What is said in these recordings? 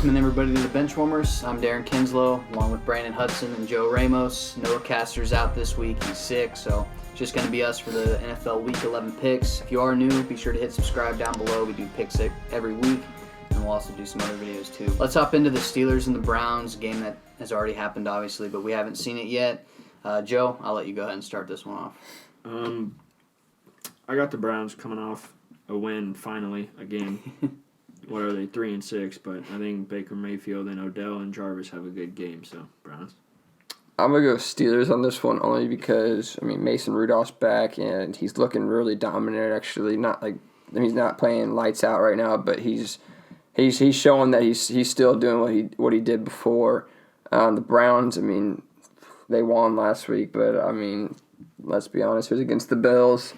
Welcome everybody to the Benchwarmers. I'm Darren Kinslow, along with Brandon Hudson and Joe Ramos. Noah Caster's out this week. He's sick, so it's just going to be us for the NFL Week 11 picks. If you are new, be sure to hit subscribe down below. We do picks every week, and we'll also do some other videos too. Let's hop into the Steelers and the Browns, a game that has already happened, obviously, but we haven't seen it yet. Joe, I'll let you go ahead and start this one off. I got the Browns coming off a win, finally, a game. What are they, 3-6? But I think Baker Mayfield and Odell and Jarvis have a good game, so Browns. I'm going to go Steelers on this one only because, Mason Rudolph's back and he's looking really dominant, actually. He's not playing lights out right now, but he's showing that he's still doing what he did before. The Browns, they won last week, but, let's be honest, it was against the Bills.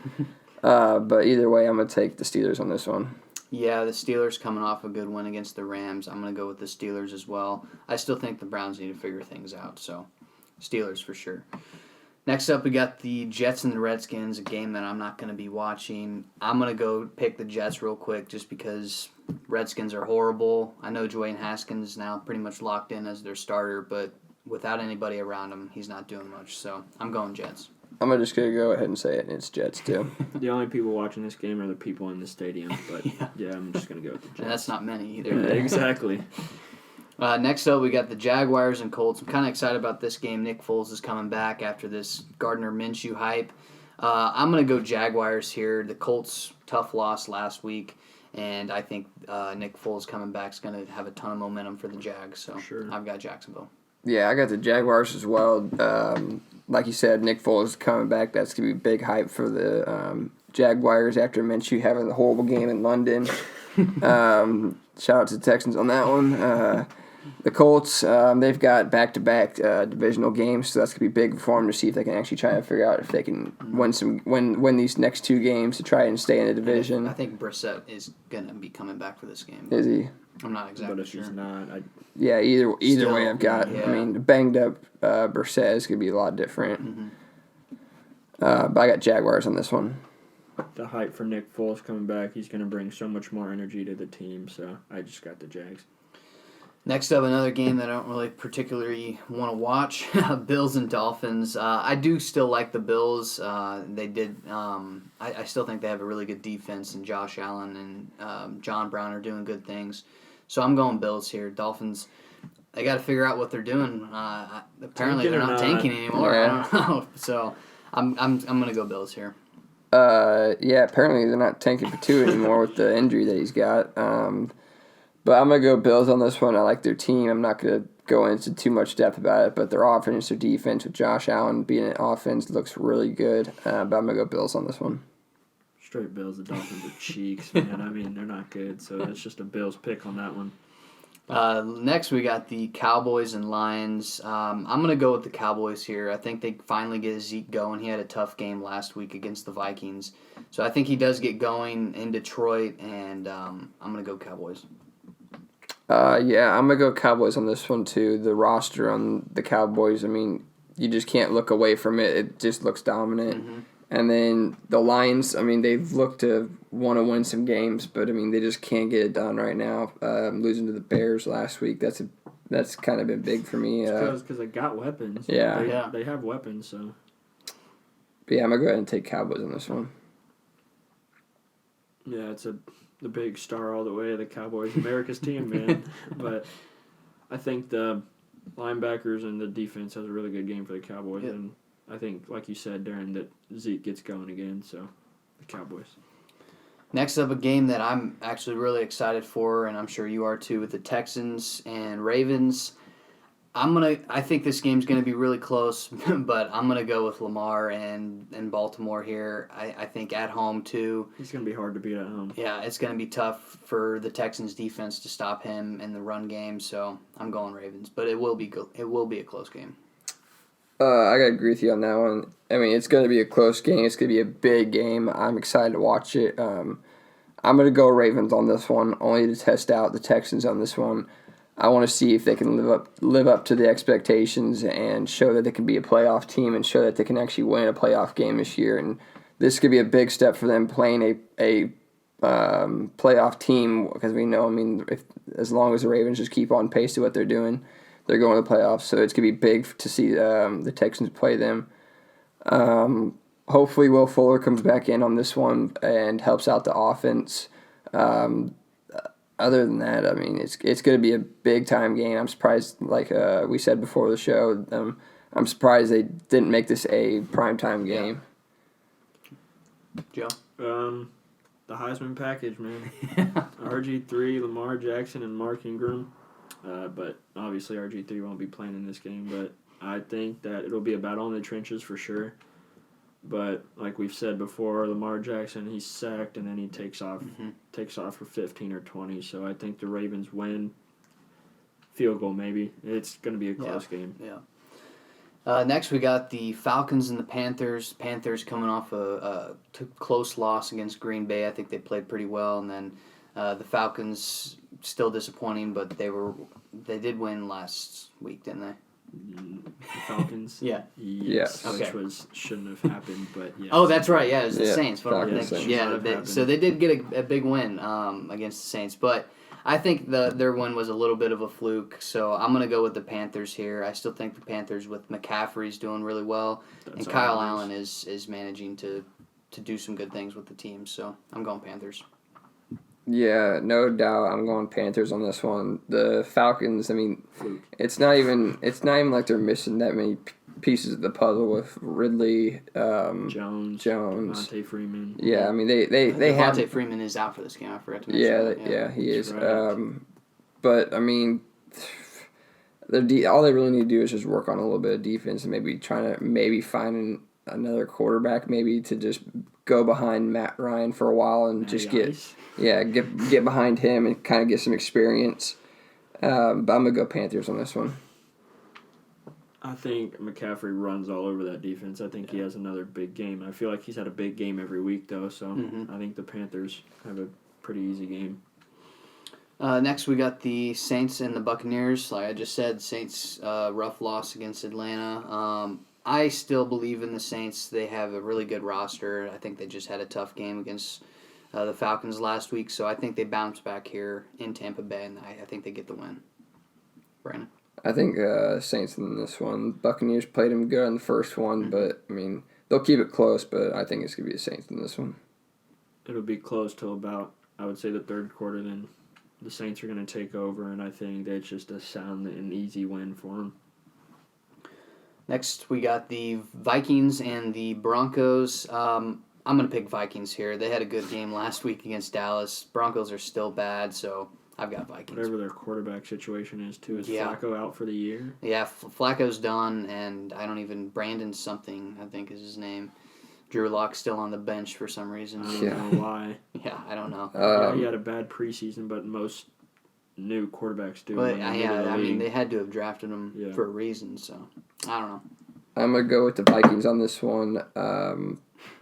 But either way, I'm going to take the Steelers on this one. Yeah, the Steelers coming off a good win against the Rams. I'm going to go with the Steelers as well. I still think the Browns need to figure things out, so Steelers for sure. Next up, we got the Jets and the Redskins, a game that I'm not going to be watching. I'm going to go pick the Jets real quick just because Redskins are horrible. I know Dwayne Haskins is now pretty much locked in as their starter, but without anybody around him, he's not doing much, so I'm going Jets. I'm just going to go ahead and say it, and it's Jets, too. The only people watching this game are the people in the stadium, but yeah I'm just going to go with the Jets. And that's not many either. Yeah, exactly. Next up, we got the Jaguars and Colts. I'm kind of excited about this game. Nick Foles is coming back after this Gardner Minshew hype. I'm going to go Jaguars here. The Colts, tough loss last week, and I think Nick Foles coming back is going to have a ton of momentum for the Jags, so sure. I've got Jacksonville. Yeah, I got the Jaguars as well. Like you said, Nick Foles coming back. That's going to be big hype for the Jaguars after Minshew having the horrible game in London. Shout out to the Texans on that one. The Colts, they've got back-to-back divisional games, so that's going to be big for them to see if they can actually try to figure out if they can win these next two games to try and stay in the division. I think Brissett is going to be coming back for this game. Is he? I'm not exactly sure. But if he's not, Yeah, either Still, way I've got. yeah. Banged up Brissett is going to be a lot different. Mm-hmm. But I got Jaguars on this one. the hype for Nick Foles coming back, he's going to bring so much more energy to the team, so I just got the Jags. Next up, another game that I don't really particularly want to watch, Bills and Dolphins. I do still like the Bills. They did. I still think they have a really good defense, and Josh Allen and John Brown are doing good things. So I'm going Bills here. Dolphins, they got to figure out what they're doing. Apparently they're not tanking anymore. Yeah. I don't know. So I'm going to go Bills here. Yeah, apparently they're not tanking for two anymore with the injury that he's got. But I'm going to go Bills on this one. I like their team. I'm not going to go into too much depth about it, but their offense, their defense with Josh Allen being an offense looks really good. But I'm going to go Bills on this one. Straight Bills. The Dolphins are cheeks, man. I mean, they're not good, so it's just a Bills pick on that one. Next, we got the Cowboys and Lions. I'm going to go with the Cowboys here. I think they finally get Zeke going. He had a tough game last week against the Vikings. So I think he does get going in Detroit, and I'm going to go Cowboys. Yeah, I'm going to go Cowboys on this one, too. The roster on the Cowboys, I mean, you just can't look away from it. It just looks dominant. Mm-hmm. And then the Lions, I mean, they've looked to want to win some games, but, I mean, they just can't get it done right now. Losing to the Bears last week, that's kind of been big for me. Because they got weapons. Yeah. They have weapons, so. But yeah, I'm going to go ahead and take Cowboys on this one. Yeah, it's the big star all the way of the Cowboys, America's team, man. But I think the linebackers and the defense has a really good game for the Cowboys. Yeah. And I think, like you said, Darren, that Zeke gets going again, so the Cowboys. Next up, a game that I'm actually really excited for, and I'm sure you are too, with the Texans and Ravens. I think this game's going to be really close, but I'm going to go with Lamar and Baltimore here. I think at home, too. It's going to be hard to beat at home. Yeah, it's going to be tough for the Texans' defense to stop him in the run game, so I'm going Ravens. But it will be a close game. I got to agree with you on that one. I mean, it's going to be a close game. It's going to be a big game. I'm excited to watch it. I'm going to go Ravens on this one, only to test out the Texans on this one. I want to see if they can live up to the expectations and show that they can be a playoff team and show that they can actually win a playoff game this year. And this could be a big step for them playing a playoff team because we know, I mean, as long as the Ravens just keep on pace to what they're doing, they're going to the playoffs. So it's going to be big to see the Texans play them. Hopefully Will Fuller comes back in on this one and helps out the offense. Other than that, I mean, it's going to be a big-time game. I'm surprised, like we said before the show, I'm surprised they didn't make this a primetime game. Joe? The Heisman package, man. RG3, Lamar Jackson, and Mark Ingram. But obviously RG3 won't be playing in this game. But I think that it'll be a battle in the trenches for sure. But like we've said before, Lamar Jackson, he's sacked and then he takes off for 15 or 20. So I think the Ravens win. Field goal maybe. It's going to be a close game. Yeah. Next we got the Falcons and the Panthers. Panthers coming off a close loss against Green Bay. I think they played pretty well, and then the Falcons still disappointing, but they did win last week, didn't they? The Falcons? Yeah. Yes. Okay. Which shouldn't have happened, but yes. Oh, that's right. Yeah, it was the Saints. What am I Falcons, thinking? Saints. Yeah, so they did get a big win against the Saints, but I think their win was a little bit of a fluke. So I'm gonna go with the Panthers here. I still think the Panthers with McCaffrey's doing really well, and Kyle Allen is managing to do some good things with the team. So I'm going Panthers. Yeah, no doubt. I'm going Panthers on this one. The Falcons, I mean, it's not even like they're missing that many pieces of the puzzle with Ridley, Jones, Devontae Freeman. Yeah, I mean they have Devontae Freeman is out for this game. I forgot to mention. Yeah, he is. Right. But I mean, all they really need to do is just work on a little bit of defense and maybe trying to find another quarterback, maybe to just go behind Matt Ryan for a while and just get behind him and kind of get some experience. But I'm gonna go Panthers on this one. I think McCaffrey runs all over that defense. I think he has another big game. I feel like he's had a big game every week, though, so I think the Panthers have a pretty easy game. Next, we got the Saints and the Buccaneers. Like I just said, Saints rough loss against Atlanta. I still believe in the Saints. They have a really good roster. I think they just had a tough game against the Falcons last week, so I think they bounce back here in Tampa Bay, and I think they get the win. Brandon? I think Saints in this one. Buccaneers played them good in the first one, but, I mean, they'll keep it close, but I think it's going to be the Saints in this one. It'll be close till about, I would say, the third quarter. Then the Saints are going to take over, and I think that's just a sound and easy win for them. Next, we got the Vikings and the Broncos. I'm going to pick Vikings here. They had a good game last week against Dallas. Broncos are still bad, so I've got Vikings. Whatever their quarterback situation is, too. Is Flacco out for the year? Yeah, Flacco's done, and Brandon something, I think is his name. Drew Lock's still on the bench for some reason. I don't know why. Yeah, I don't know. He had a bad preseason, but most new quarterbacks do. But I mean, they had to have drafted him for a reason, so I don't know. I'm going to go with the Vikings on this one.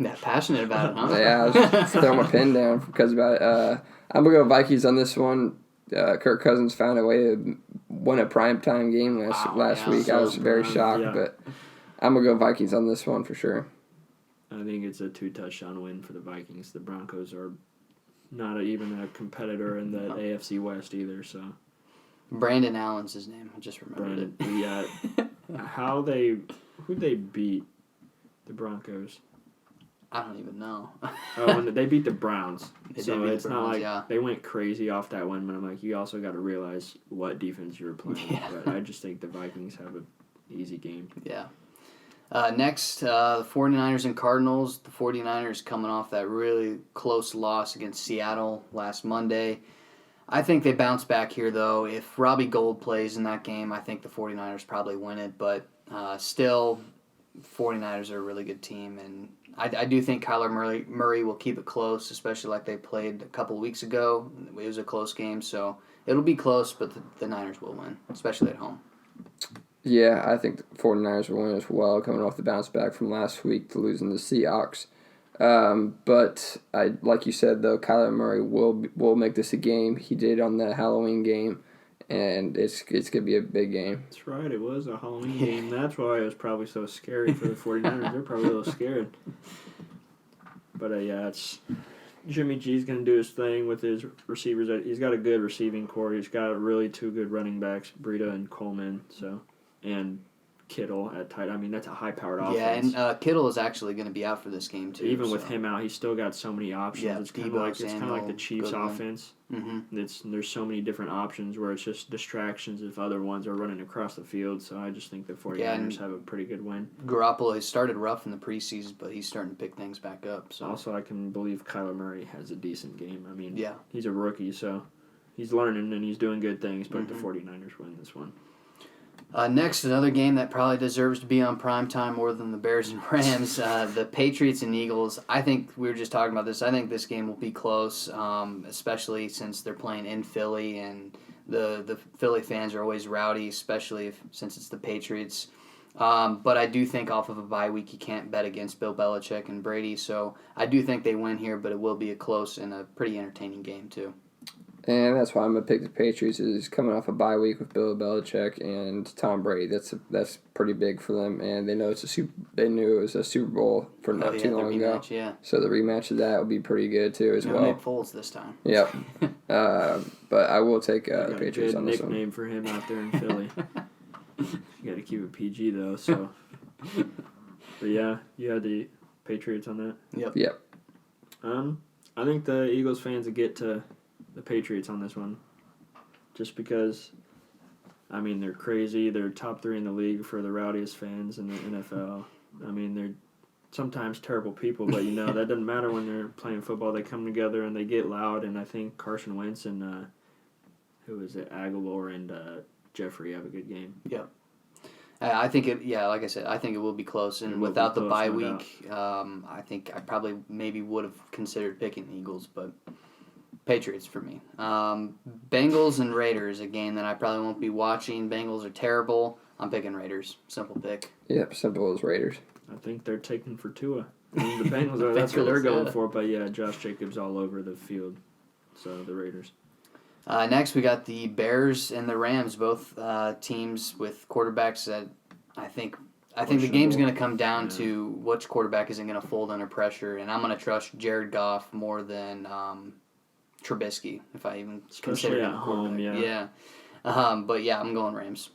That passionate about it, huh? Yeah, I was just throwing my pen down because about it. I'm going to go Vikings on this one. Kirk Cousins found a way to win a primetime game last week. I was very shocked, but I'm going to go Vikings on this one for sure. I think it's a 2-touchdown win for the Vikings. The Broncos are not even a competitor in the AFC West either. So Brandon Allen's his name. I just remembered it. Yeah. Who'd they beat? The Broncos. I don't even know. When they beat the Browns. It's not like they went crazy off that win, but I'm like, you also got to realize what defense you were playing. Yeah. But I just think the Vikings have an easy game. Yeah. Next, the 49ers and Cardinals. The 49ers coming off that really close loss against Seattle last Monday. I think they bounce back here, though. If Robbie Gould plays in that game, I think the 49ers probably win it. But still, 49ers are a really good team, and I do think Kyler Murray will keep it close, especially like they played a couple of weeks ago. It was a close game, so it'll be close, but the Niners will win, especially at home. Yeah, I think the 49ers will win as well, coming off the bounce back from last week to losing the Seahawks. But like you said, though, Kyler Murray will make this a game. He did on that Halloween game, and it's going to be a big game. That's right. It was a Halloween game. That's why it was probably so scary for the 49ers. They're probably a little scared. But, Jimmy G's going to do his thing with his receivers. He's got a good receiving core. He's got really two good running backs, Breida and Coleman. And Kittle at tight. I mean, that's a high-powered offense. Yeah, and Kittle is actually going to be out for this game too. Even with him out, he's still got so many options. Yeah, it's kind of like the Chiefs' offense. Mm-hmm. There's so many different options where it's just distractions if other ones are running across the field. So I just think the 49ers have a pretty good win. Garoppolo, he started rough in the preseason, but he's starting to pick things back up. So also, I can believe Kyler Murray has a decent game. I mean, yeah, he's a rookie, so he's learning and he's doing good things. But the 49ers win this one. Next, another game that probably deserves to be on primetime more than the Bears and Rams, the Patriots and Eagles. I think we were just talking about this. I think this game will be close, especially since they're playing in Philly, and the Philly fans are always rowdy, especially since it's the Patriots. But I do think off of a bye week, you can't bet against Bill Belichick and Brady, so I do think they win here, but it will be a close and a pretty entertaining game, too. And that's why I'm going to pick the Patriots. Is coming off a bye week with Bill Belichick and Tom Brady. That's pretty big for them, and they know They knew it was a Super Bowl for not too long ago. Yeah. So the rematch of that will be pretty good too as well. Nick Foles this time. Yep. But I will take the Patriots on this one. Nickname for him out there in Philly. You got to keep it PG though. So, but yeah, you had the Patriots on that. Yep. I think the Eagles fans will get to the Patriots on this one, just because, I mean, they're crazy. They're top 3 in the league for the rowdiest fans in the NFL. I mean, they're sometimes terrible people, but, that doesn't matter when they're playing football. They come together and they get loud, and I think Carson Wentz and, Aguilar and Jeffrey have a good game. Yep. I think like I said, I think it will be close, and without the bye week, I think I probably maybe would have considered picking the Eagles, but Patriots for me. Bengals and Raiders, a game that I probably won't be watching. Bengals are terrible. I'm picking Raiders. Simple pick. Yep, simple as Raiders. I think they're taking for Tua. I mean, the Bengals that's what they're going for, but yeah, Josh Jacobs all over the field. So the Raiders. Next, we got the Bears and the Rams, both teams with quarterbacks that I think the game's going to come down to which quarterback isn't going to fold under pressure, and I'm going to trust Jared Goff more than Trubisky, if I even consider him a quarterback. Yeah. But yeah, I'm going Rams.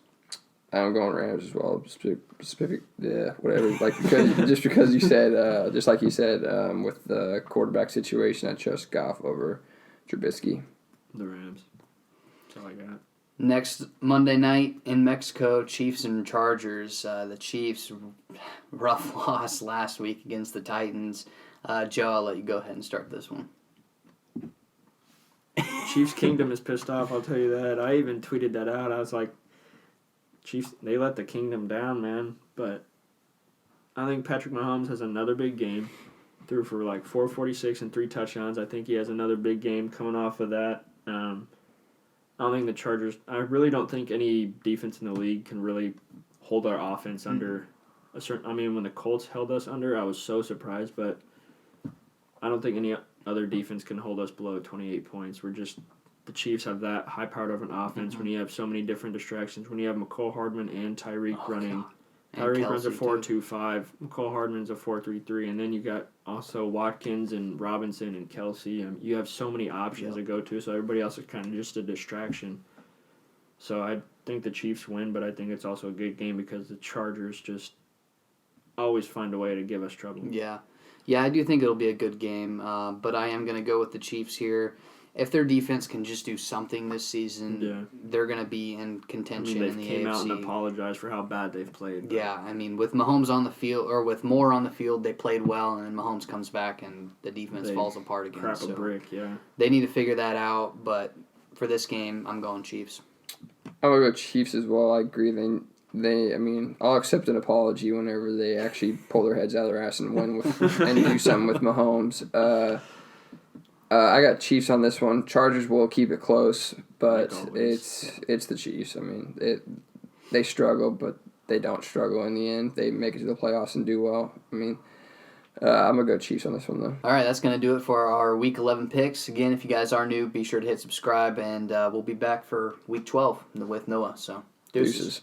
I'm going Rams as well. Specific, whatever. Just because you said, just like you said, with the quarterback situation, I trust Goff over Trubisky. The Rams. That's all I got. Next Monday night in Mexico, Chiefs and Chargers. The Chiefs, rough loss last week against the Titans. Joe, I'll let you go ahead and start this one. Chiefs Kingdom is pissed off, I'll tell you that. I even tweeted that out. I was like, Chiefs, they let the Kingdom down, man. But I think Patrick Mahomes has another big game. Threw for like 446 and 3 touchdowns. I think he has another big game coming off of that. I don't think the Chargers... I really don't think any defense in the league can really hold our offense under a certain... I mean, when the Colts held us under, I was so surprised, but I don't think any other defense can hold us below 28 points. We're just... The Chiefs have that high-powered of an offense when you have so many different distractions. When you have McCole Hardman and Tyreek running... Tyreek runs a 4-2-5. McCole Hardman's a 4-3-3, and then you got also Watkins and Robinson and Kelsey. You have so many options to go to, so everybody else is kind of just a distraction. So I think the Chiefs win, but I think it's also a good game because the Chargers just always find a way to give us trouble. Yeah, I do think it'll be a good game, but I am going to go with the Chiefs here. If their defense can just do something this season, they're going to be in contention in the AFC. They came out and apologized for how bad they've played. But. Yeah, I mean, with Mahomes on the field, or with Moore on the field, they played well, and then Mahomes comes back and the defense falls apart again. Crap a brick, yeah. They need to figure that out, but for this game, I'm going Chiefs. I'm going to go Chiefs as well. I agree. I'll accept an apology whenever they actually pull their heads out of their ass and win and do something with Mahomes. I got Chiefs on this one. Chargers will keep it close, but it's the Chiefs. I mean, they struggle, but they don't struggle in the end. They make it to the playoffs and do well. I mean, I'm going to go Chiefs on this one, though. All right, that's going to do it for our Week 11 picks. Again, if you guys are new, be sure to hit subscribe, and we'll be back for Week 12 with Noah. So, deuces.